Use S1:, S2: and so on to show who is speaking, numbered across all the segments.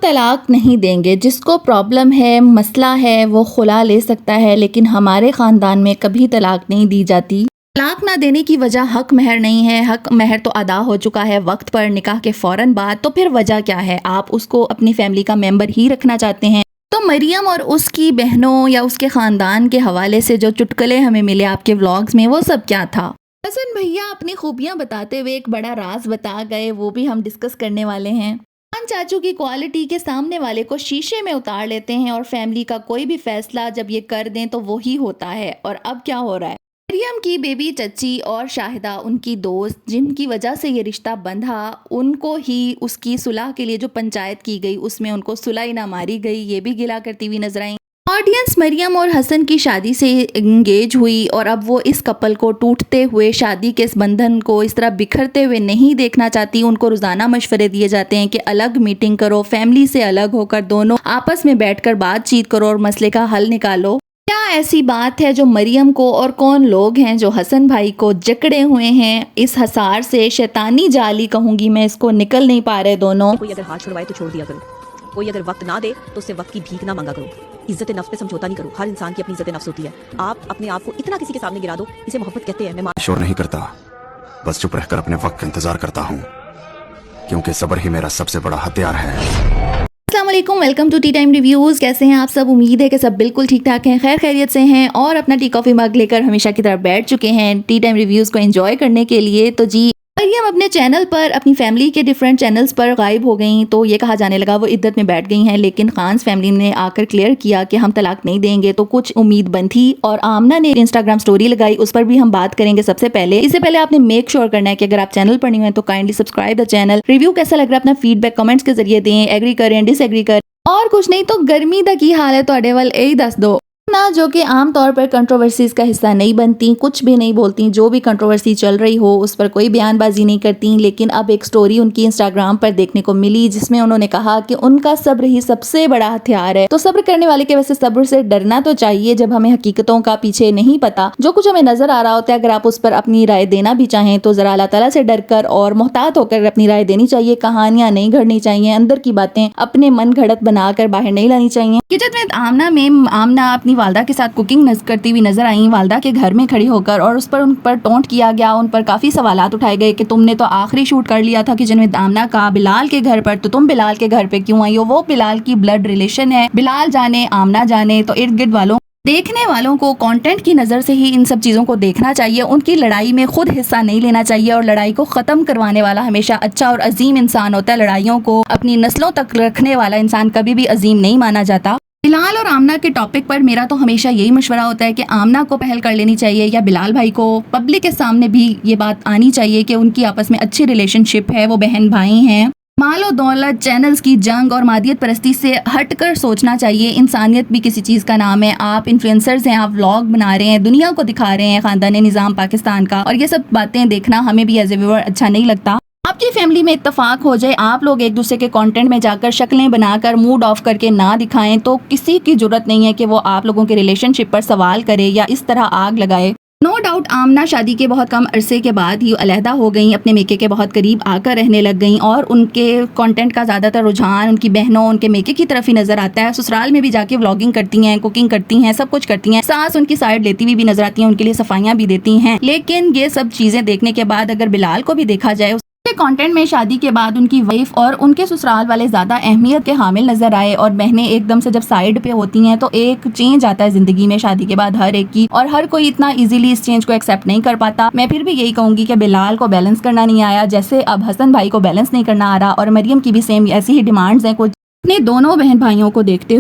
S1: तलाक नहीं देंगे। जिसको प्रॉब्लम है, मसला है, वो खुला ले सकता है, लेकिन हमारे ख़ानदान में कभी तलाक नहीं दी जाती। तलाक ना देने की वजह हक महर नहीं है। हक महर तो अदा हो चुका है वक्त पर, निकाह के फ़ौरन बाद। तो फिर वजह क्या है? आप उसको अपनी फैमिली का मेंबर ही रखना चाहते हैं। तो मरियम और उसकी बहनों या उसके ख़ानदान के हवाले से जो चुटकुले हमें मिले आपके व्लॉग्स में, वो सब क्या था? हसन भैया अपनी खूबियाँ बताते हुए एक बड़ा राज बता गए, वो भी हम डिस्कस करने वाले हैं। खान चाचू की क्वालिटी के सामने वाले को शीशे में उतार लेते हैं और फैमिली का कोई भी फैसला जब ये कर दें तो वो ही होता है। और अब क्या हो रहा है? मरियम की बेबी चची और शाहिदा उनकी दोस्त, जिनकी वजह से ये रिश्ता बंधा, उनको ही उसकी सुलह के लिए जो पंचायत की गई उसमें उनको सुलह ना मारी गई, ये भी गिला करती हुई नजर आई। ऑडियंस मरियम और हसन की शादी से एंगेज हुई और अब वो इस कपल को टूटते हुए, शादी के इस बंधन को इस तरह बिखरते हुए नहीं देखना चाहती। उनको रोजाना मशवरे दिए जाते हैं कि अलग मीटिंग करो, फैमिली से अलग होकर दोनों आपस में बैठकर बातचीत करो और मसले का हल निकालो। क्या ऐसी बात है जो मरियम को, और कौन लोग हैं जो हसन भाई को जकड़े हुए हैं इस हसार से, शैतानी जाली कहूंगी मैं इसको, निकल नहीं पा रहे दोनों।
S2: कोई अगर हाथ छुड़वाए तो छोड़ दिया करो, कोई अगर वक्त ना दे तो उससे वक्त की भीख ना मांगा करो। इज्जत नफ्स पे समझौता नहीं करो। हर इंसान की अपनी इज्जत नफ्स होती है। आप अपने आप को इतना किसी के सामने गिरा दो, इसे मोहब्बत कहते हैं। मैं
S3: शोर नहीं करता, बस चुप रहकर अपने वक्त का इंतजार करता हूँ, क्योंकि सब्र ही मेरा सबसे बड़ा हथियार है।
S1: अस्सलाम वालेकुम, welcome to tea time reviews. कैसे हैं आप सब? उम्मीद है कि सब बिल्कुल ठीक ठाक हैं, खैर खैरियत से हैं और अपना टी कॉफ़ी मग लेकर हमेशा की तरह बैठ चुके हैं टी टाइम रिव्यूज़ को एंजॉय करने के लिए। तो जी, मरियम अपने चैनल पर, अपनी फैमिली के डिफरेंट चैनल्स पर गायब हो गई, तो ये कहा जाने लगा वो इद्दत में बैठ गई हैं। लेकिन खान्स फैमिली ने आकर क्लियर किया कि हम तलाक नहीं देंगे, तो कुछ उम्मीद बंद थी। और आमना ने इंस्टाग्राम स्टोरी लगाई, उस पर भी हम बात करेंगे। सबसे पहले, इससे पहले आपने मेक श्योर करना है कि अगर आप चैनल पर नहीं हैं तो kindly subscribe the channel. Review कैसा लग रहा है अपना फीडबैक कमेंट्स के जरिए दें, एग्री करें, डिसएग्री करें, और कुछ नहीं तो गर्मी दा की हाल है तो वाल यही दस दो ना, जो कि आमतौर पर कंट्रोवर्सीज का हिस्सा नहीं बनती, कुछ भी नहीं बोलती, जो भी कंट्रोवर्सी चल रही हो उस पर कोई बयानबाजी नहीं करती। लेकिन अब एक स्टोरी उनकी इंस्टाग्राम पर देखने को मिली जिसमें उन्होंने कहा कि उनका सब्र ही सबसे बड़ा हथियार है। तो सब्र करने वाले के वैसे सब्र से डरना तो चाहिए जब हमें हकीकतों का पीछे नहीं पता। जो कुछ हमें नजर आ रहा होता है, अगर आप उस पर अपनी राय देना भी चाहें तो जरा अल्लाह ताला से डर कर और मोहतात होकर अपनी राय देनी चाहिए। कहानियां नहीं घड़नी चाहिए, अंदर की बातें अपने मन घड़त बनाकर बाहर नहीं लानी चाहिए। किचन में आमना अपनी वालदा के साथ कुकिंग करती हुई नजर आई, वालदा के घर में खड़ी होकर, और उन पर टोंट किया गया। उन पर काफी सवालात उठाए गए कि तुमने तो आखिरी शूट कर लिया था किचन में आमना का बिलाल के घर पर, तो तुम बिलाल के घर पे क्यों आई हो? वो बिलाल की ब्लड रिलेशन है, बिलाल जाने आमना जाने। तो इर्द गिर्द वालों, देखने वालों को कंटेंट की नज़र से ही इन सब चीज़ों को देखना चाहिए। उनकी लड़ाई में खुद हिस्सा नहीं लेना चाहिए। और लड़ाई को ख़त्म करवाने वाला हमेशा अच्छा और अजीम इंसान होता है। लड़ाइयों को अपनी नस्लों तक रखने वाला इंसान कभी भी अजीम नहीं माना जाता। बिलाल और आमना के टॉपिक पर मेरा तो हमेशा यही मशवरा होता है कि आमना को पहल कर लेनी चाहिए या बिलाल भाई को। पब्लिक के सामने भी ये बात आनी चाहिए कि उनकी आपस में अच्छी रिलेशनशिप है, वो बहन भाई हैं। मालो दौलत, चैनल्स की जंग और मादियत परस्ती से हटकर सोचना चाहिए। इंसानियत भी किसी चीज़ का नाम है। आप इन्फ्लुएंसर्स हैं, आप व्लॉग बना रहे हैं, दुनिया को दिखा रहे हैं ख़ानदान निज़ाम पाकिस्तान का, और ये सब बातें देखना हमें भी एज ए व्यूअर अच्छा नहीं लगता। आपकी फैमिली में इत्तेफाक हो जाए, आप लोग एक दूसरे के कंटेंट में जाकर शक्लें बनाकर मूड ऑफ करके ना दिखाएं, तो किसी की जरूरत नहीं है कि वो आप लोगों के रिलेशनशिप पर सवाल करे या इस तरह आग लगाए। नो डाउट आमना शादी के बहुत कम अरसे के बाद ही अलहदा हो गई, अपने मेके के बहुत करीब आकर रहने लग गई, और उनके कंटेंट का ज़्यादातर रुझान उनकी बहनों, उनके मेके की तरफ ही नजर आता है। ससुराल में भी जाके व्लॉगिंग करती हैं, कुकिंग करती हैं, सब कुछ करती हैं। सास उनकी साइड लेती हुई भी नजर आती हैं, उनके लिए सफाइयाँ भी देती हैं। लेकिन ये सब चीज़ें देखने के बाद अगर बिलाल को भी देखा जाए, कंटेंट में शादी के बाद उनकी वाइफ और उनके ससुराल वाले ज्यादा अहमियत के हामिल नजर आए, और बहनें एकदम से जब साइड पे होती हैं तो एक चेंज आता है जिंदगी में शादी के बाद हर एक की, और हर कोई इतना इजीली इस चेंज को एक्सेप्ट नहीं कर पाता। मैं फिर भी यही कहूंगी कि बिलाल को बैलेंस करना नहीं आया, जैसे अब हसन भाई को बैलेंस नहीं करना आ रहा, और मरियम की भी सेम ऐसी ही डिमांड्स हैं। कुछ अपने दोनों बहन भाइयों को देखते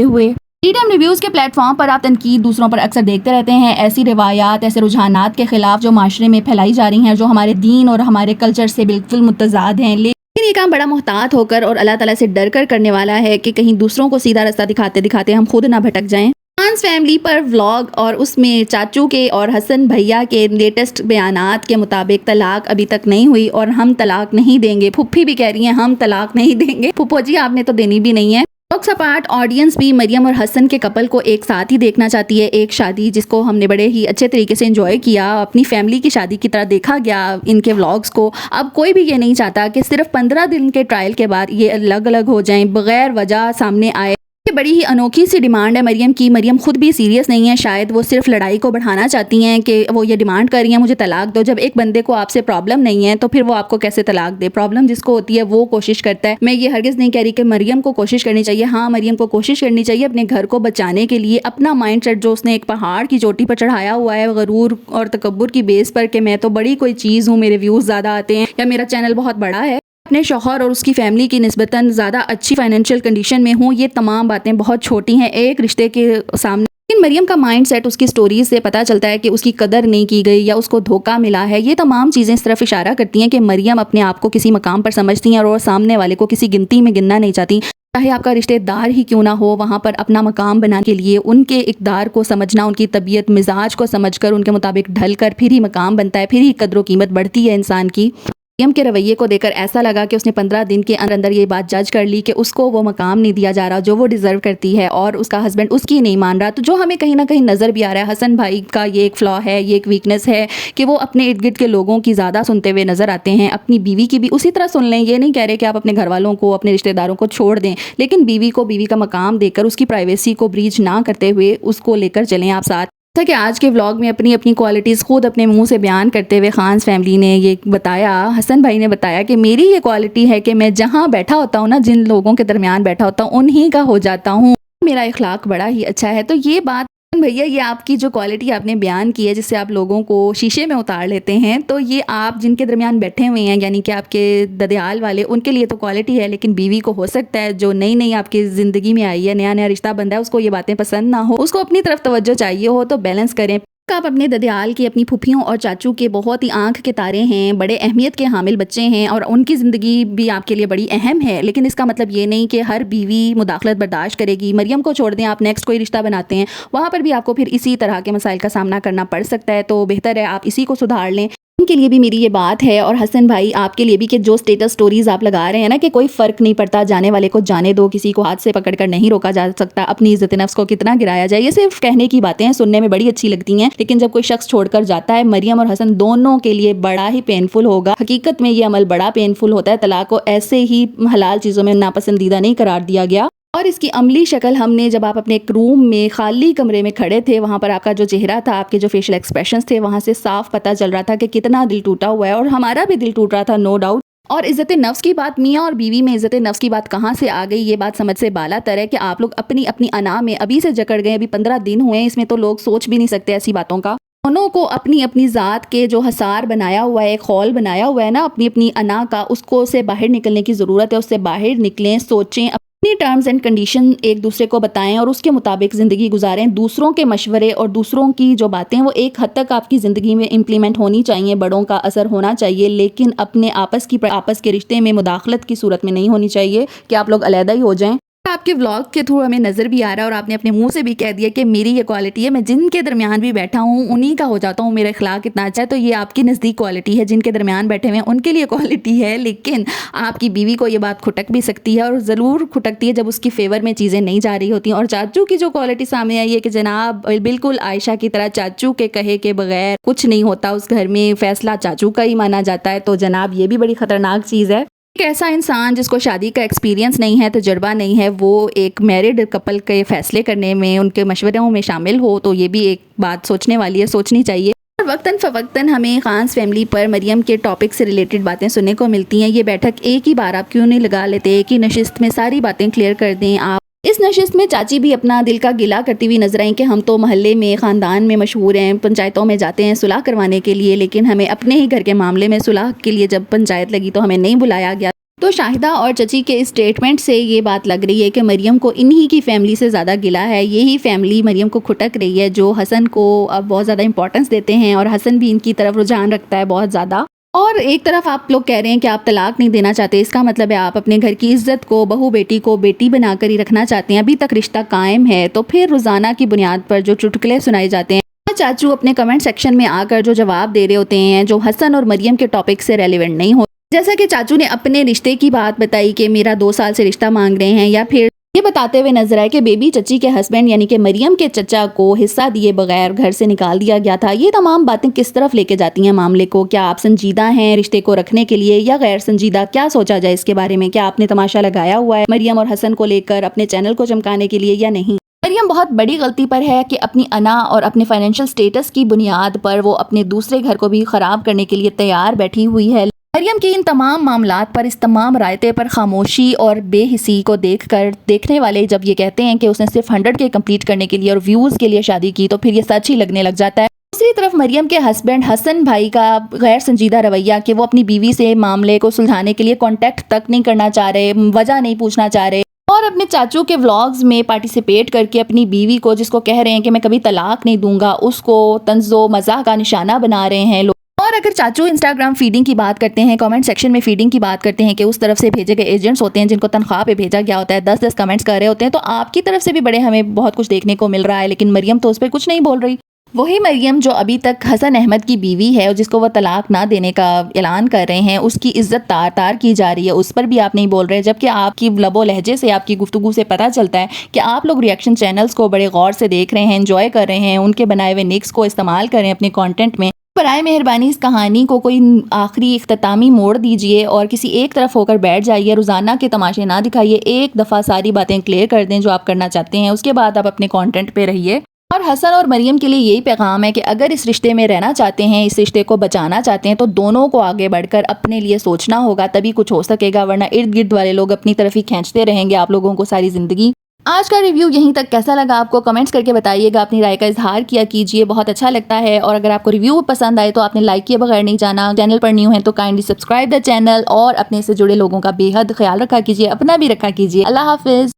S1: हुए टी टाइम रिव्यूज़ के प्लेटफॉर्म पर आप तनकीद दूसरों पर अक्सर देखते रहते हैं। ऐसी रिवायात, ऐसे रुझानात के खिलाफ जो माशरे में फैलाई जा रही हैं, जो हमारे दीन और हमारे कल्चर से बिल्कुल मुतज़ाद हैं। लेकिन ये काम बड़ा मोहतात होकर और अल्लाह ताला से डर कर करने वाला है कि कहीं दूसरों को सीधा रास्ता दिखाते दिखाते हम खुद ना भटक जाएं। खान्स फैमिली पर व्लॉग और उसमें चाचू के और हसन भैया के लेटेस्ट बयानात के मुताबिक तलाक अभी तक नहीं हुई, और हम तलाक नहीं देंगे। फुप्पी भी कह रही हैं हम तलाक नहीं देंगे। फुप्पो जी आपने तो देनी भी नहीं है। जॉक्स अपार्ट, ऑडियंस भी मरियम और हसन के कपल को एक साथ ही देखना चाहती है। एक शादी जिसको हमने बड़े ही अच्छे तरीके से एंजॉय किया, अपनी फैमिली की शादी की तरह देखा गया इनके व्लॉग्स को। अब कोई भी ये नहीं चाहता कि सिर्फ 15 दिन के ट्रायल के बाद ये अलग अलग हो जाएं, बगैर वजह सामने आए। ये बड़ी ही अनोखी सी डिमांड है मरियम की। मरियम खुद भी सीरियस नहीं है, शायद वो सिर्फ लड़ाई को बढ़ाना चाहती हैं कि वो ये डिमांड कर रही हैं मुझे तलाक दो। जब एक बंदे को आपसे प्रॉब्लम नहीं है तो फिर वो आपको कैसे तलाक दे? प्रॉब्लम जिसको होती है वो कोशिश करता है। मैं ये हरगिज़ नहीं कह रही कि मरियम को कोशिश करनी चाहिए। हाँ, मरियम को कोशिश करनी चाहिए अपने घर को बचाने के लिए। अपना माइंड सेट जो उसने एक पहाड़ की चोटी पर चढ़ाया हुआ है गरूर और तकब्बुर की बेस पर कि मैं तो बड़ी कोई चीज़ हूँ, मेरे व्यूज़ ज़्यादा आते हैं या मेरा चैनल बहुत बड़ा है, अपने शौहर और उसकी फैमिली की निस्बतन ज़्यादा अच्छी फाइनेंशियल कंडीशन में हूँ, ये तमाम बातें बहुत छोटी हैं एक रिश्ते के सामने। लेकिन मरियम का माइंड सेट उसकी स्टोरीज से पता चलता है कि उसकी कदर नहीं की गई या उसको धोखा मिला है। ये तमाम चीज़ें इस तरफ इशारा करती हैं कि मरियम अपने आप को किसी मकाम पर समझती हैं और सामने वाले को किसी गिनती में गिनना नहीं चाहती। चाहे आपका रिश्तेदार ही क्यों ना हो, वहाँ पर अपना मकाम बनाने के लिए उनके इक़दार को समझना, उनकी तबीयत मिजाज को समझकर उनके मुताबिक ढल कर फिर ही मकाम बनता है, फिर ही कदर कीमत बढ़ती है इंसान की। मरियम के रवैये को देखकर ऐसा लगा कि उसने 15 दिन के अंदर ये बात जज कर ली कि उसको वो मकाम नहीं दिया जा रहा जो वो डिज़र्व करती है और उसका हस्बैंड उसकी नहीं मान रहा। तो जो हमें कहीं ना कहीं नज़र भी आ रहा है, हसन भाई का ये एक फ्लॉ है, ये एक वीकनेस है कि वो अपने इर्द गिर्द के लोगों की ज़्यादा सुनते हुए नज़र आते हैं। अपनी बीवी की भी उसी तरह सुन लें। ये नहीं कह रहे कि आप अपने घर वालों को, अपने रिश्तेदारों को छोड़ दें, लेकिन बीवी को बीवी का मकाम देकर उसकी प्राइवेसी को ब्रीच ना करते हुए उसको लेकर चलें आप साथ। जैसा कि आज के व्लॉग में अपनी अपनी क्वालिटीज़ खुद अपने मुंह से बयान करते हुए खान्स फैमिली ने ये बताया, हसन भाई ने बताया कि मेरी ये क्वालिटी है कि मैं जहाँ बैठा होता हूँ ना, जिन लोगों के दरमियान बैठा होता हूँ उन्हीं का हो जाता हूँ। मेरा इखलाक बड़ा ही अच्छा है। तो ये बात भैया, ये आपकी जो क्वालिटी आपने बयान की है जिससे आप लोगों को शीशे में उतार लेते हैं, तो ये आप जिनके दरमियान बैठे हुए हैं यानी कि आपके ददियाल वाले, उनके लिए तो क्वालिटी है। लेकिन बीवी को हो सकता है जो नई नई आपकी ज़िंदगी में आई है, नया नया रिश्ता बंदा है, उसको ये बातें पसंद ना हो, उसको अपनी तरफ तवज्जो चाहिए हो, तो बैलेंस करें। आप अपने ददियाल की, अपनी फुफियों और चाचू के बहुत ही आंख के तारे हैं, बड़े अहमियत के हामिल बच्चे हैं और उनकी ज़िंदगी भी आपके लिए बड़ी अहम है। लेकिन इसका मतलब ये नहीं कि हर बीवी मुदाखलत बर्दाश्त करेगी। मरियम को छोड़ दें, आप नेक्स्ट कोई रिश्ता बनाते हैं, वहाँ पर भी आपको फिर इसी तरह के मसाइल का सामना करना पड़ सकता है। तो बेहतर है आप इसी को सुधार लें। उनके लिए भी मेरी ये बात है और हसन भाई आपके लिए भी कि जो स्टेटस स्टोरीज आप लगा रहे हैं ना कि कोई फ़र्क नहीं पड़ता, जाने वाले को जाने दो, किसी को हाथ से पकड़कर नहीं रोका जा सकता, अपनी इज्जत नफ्स को कितना गिराया जाए, ये सिर्फ कहने की बातें हैं, सुनने में बड़ी अच्छी लगती हैं, लेकिन जब कोई शख्स छोड़कर जाता है, मरियम और हसन दोनों के लिए बड़ा ही पेनफुल होगा। हकीकत में ये अमल बड़ा पेनफुल होता है। तलाक को ऐसे ही हलाल चीज़ों में नापसंदीदा नहीं करार दिया गया। और इसकी अमली शक्ल हमने जब आप अपने एक रूम में खाली कमरे में खड़े थे, वहाँ पर आपका जो चेहरा था, आपके जो फेशियल एक्सप्रेशंस थे, वहाँ से साफ पता चल रहा था कि कितना दिल टूटा हुआ है। और हमारा भी दिल टूट रहा था, नो डाउट। और इज़्ज़त नफ्स की बात, मियाँ और बीवी में इज़्ज़त नफ्स की बात कहाँ से आ गई, ये बात समझ से बालातर है कि आप लोग अपनी अपनी अना में अभी से जकड़ गए। अभी 15 दिन हुए हैं, इसमें तो लोग सोच भी नहीं सकते ऐसी बातों का। दोनों को अपनी अपनी ज़ात के जो हसार बनाया हुआ है, खौल बनाया हुआ है ना अपनी अपनी अना का, उसको से बाहर निकलने की ज़रूरत है। उससे बाहर निकलें, सोचें, अपनी टर्म्स एंड कंडीशन एक दूसरे को बताएं और उसके मुताबिक ज़िंदगी गुजारें। दूसरों के मशवरे और दूसरों की जो बातें वो एक हद तक आपकी ज़िंदगी में इम्प्लीमेंट होनी चाहिए, बड़ों का असर होना चाहिए, लेकिन अपने आपस के रिश्ते में मुदाखलत की सूरत में नहीं होनी चाहिए कि आप लोग अलहदा ही हो जाएं। आपके व्लॉग के थ्रू हमें नज़र भी आ रहा है और आपने अपने मुंह से भी कह दिया कि मेरी ये क्वालिटी है, मैं जिनके दरमियान भी बैठा हूँ उन्हीं का हो जाता हूँ, मेरा इखलाक इतना अच्छा है। तो ये आपकी नज़दीक क्वालिटी है, जिनके दरमियान बैठे हुए हैं उनके लिए क्वालिटी है। लेकिन आपकी बीवी को ये बात खुटक भी सकती है और ज़रूर खुटकती है जब उसकी फेवर में चीज़ें नहीं जा रही होती। और चाचू की जो क्वालिटी सामने आई है कि जनाब बिल्कुल आयशा की तरह चाचू के कहे के बगैर कुछ नहीं होता, उस घर में फ़ैसला चाचू का ही माना जाता है। तो जनाब ये भी बड़ी ख़तरनाक चीज़ है। एक ऐसा इंसान जिसको शादी का एक्सपीरियंस नहीं है, तजुर्बा नहीं है, वो एक मैरिड कपल के फ़ैसले करने में, उनके मशवरों में शामिल हो, तो ये भी एक बात सोचने वाली है, सोचनी चाहिए। और वक्तन फ़वक्तन हमें खान्स फैमिली पर मरियम के टॉपिक से रिलेटेड बातें सुनने को मिलती हैं। ये बैठक एक ही बार आप क्यों नहीं लगा लेते, एक ही नशिस्त में सारी बातें क्लियर कर दें आप। इस नशिस्त में चाची भी अपना दिल का गिला करती हुई नजर आई कि हम तो मोहल्ले में, ख़ानदान में मशहूर हैं, पंचायतों में जाते हैं सुलह करवाने के लिए, लेकिन हमें अपने ही घर के मामले में सुलह के लिए जब पंचायत लगी तो हमें नहीं बुलाया गया। तो शाहिदा और चची के स्टेटमेंट से ये बात लग रही है कि मरियम को इन्हीं की फैमिली से ज़्यादा गिला है। यही फैमिली मरियम को खुटक रही है, जो हसन को अब बहुत ज़्यादा इंपॉर्टेंस देते हैं और हसन भी इनकी तरफ रुझान रखता है बहुत ज़्यादा। और एक तरफ आप लोग कह रहे हैं कि आप तलाक नहीं देना चाहते, इसका मतलब है आप अपने घर की इज्जत को, बहू बेटी को बेटी बनाकर ही रखना चाहते हैं। अभी तक रिश्ता कायम है, तो फिर रोज़ाना की बुनियाद पर जो चुटकुले सुनाए जाते हैं, चाचू अपने कमेंट सेक्शन में आकर जो जवाब दे रहे होते हैं, जो हसन और मरियम के टॉपिक से रेलिवेंट नहीं होते। जैसा कि चाचू ने अपने रिश्ते की बात बताई कि मेरा 2 साल से रिश्ता मांग रहे हैं, या फिर ये बताते हुए नजर आए कि बेबी चची के हस्बैंड यानी कि मरियम के चचा को हिस्सा दिए बगैर घर से निकाल दिया गया था। ये तमाम बातें किस तरफ लेके जाती हैं मामले को? क्या आप संजीदा हैं रिश्ते को रखने के लिए या गैर संजीदा? क्या सोचा जाए इसके बारे में? क्या आपने तमाशा लगाया हुआ है मरियम और हसन को लेकर अपने चैनल को चमकाने के लिए या नहीं? मरियम बहुत बड़ी गलती पर है कि अपनी अना और अपने फाइनेंशियल स्टेटस की बुनियाद पर वो अपने दूसरे घर को भी खराब करने के लिए तैयार बैठी हुई है। मरियम की इन तमाम मामलात पर, इस तमाम रायते पर खामोशी और बेहिसी को देखकर देखने वाले जब ये कहते हैं कि उसने सिर्फ 100 के कंप्लीट करने के लिए और व्यूज़ के लिए शादी की, तो फिर ये सच ही लगने लग जाता है। दूसरी तरफ मरियम के हस्बैंड हसन भाई का गैर संजीदा रवैया कि वो अपनी बीवी से मामले को सुलझाने के लिए कांटेक्ट तक नहीं करना चाह रहे, वजह नहीं पूछना चाह रहे, और अपने चाचू के व्लॉग्स में पार्टिसिपेट करके अपनी बीवी को, जिसको कह रहे हैं कि मैं कभी तलाक नहीं दूंगा, उसको तंज़ो मज़ाक का निशाना बना रहे हैं लोग। और अगर चाचू इंस्टाग्राम फीडिंग की बात करते हैं, कमेंट सेक्शन में फीडिंग की बात करते हैं कि उस तरफ से भेजे गए एजेंट्स होते हैं जिनको तनख्वाह पे भेजा गया होता है, 10-10 कमेंट्स कर रहे होते हैं, तो आपकी तरफ से भी बड़े हमें बहुत कुछ देखने को मिल रहा है, लेकिन मरियम तो उस पर कुछ नहीं बोल रही। वही मरियम जो अभी तक हसन अहमद की बीवी है और जिसको वो तलाक ना देने का ऐलान कर रहे हैं, उसकी इज्जत तार तार की जा रही है, उस पर भी आप नहीं बोल रहे, जबकि आपकी लबो लहजे से, आपकी गुफ्तगू से पता चलता है कि आप लोग रिएक्शन चैनल्स को बड़े गौर से देख रहे हैं, एंजॉय कर रहे हैं, उनके बनाए हुए निक्स को इस्तेमाल कर रहे हैं अपने कंटेंट में। बराए मेहरबानी इस कहानी को कोई आखिरी इख्तितामी मोड़ दीजिए और किसी एक तरफ होकर बैठ जाइए, रोज़ाना के तमाशे ना दिखाइए, एक दफ़ा सारी बातें क्लियर कर दें जो आप करना चाहते हैं, उसके बाद आप अपने कंटेंट पे रहिए। और हसन और मरियम के लिए यही पैगाम है कि अगर इस रिश्ते में रहना चाहते हैं, इस रिश्ते को बचाना चाहते हैं, तो दोनों को आगे बढ़कर अपने लिए सोचना होगा, तभी कुछ हो सकेगा, वरना इर्द गिर्द वाले लोग अपनी तरफ ही खींचते रहेंगे आप लोगों को सारी ज़िंदगी। आज का रिव्यू यहीं तक कैसा लगा आपको कमेंट्स करके बताइएगा, अपनी राय का इजहार किया कीजिए, बहुत अच्छा लगता है। और अगर आपको रिव्यू पसंद आए तो आपने लाइक किए बगैर नहीं जाना। चैनल पर न्यू है तो काइंडली सब्सक्राइब द चैनल और अपने से जुड़े लोगों का बेहद ख्याल रखा कीजिए, अपना भी रखा कीजिए। अल्लाह हाफिज़।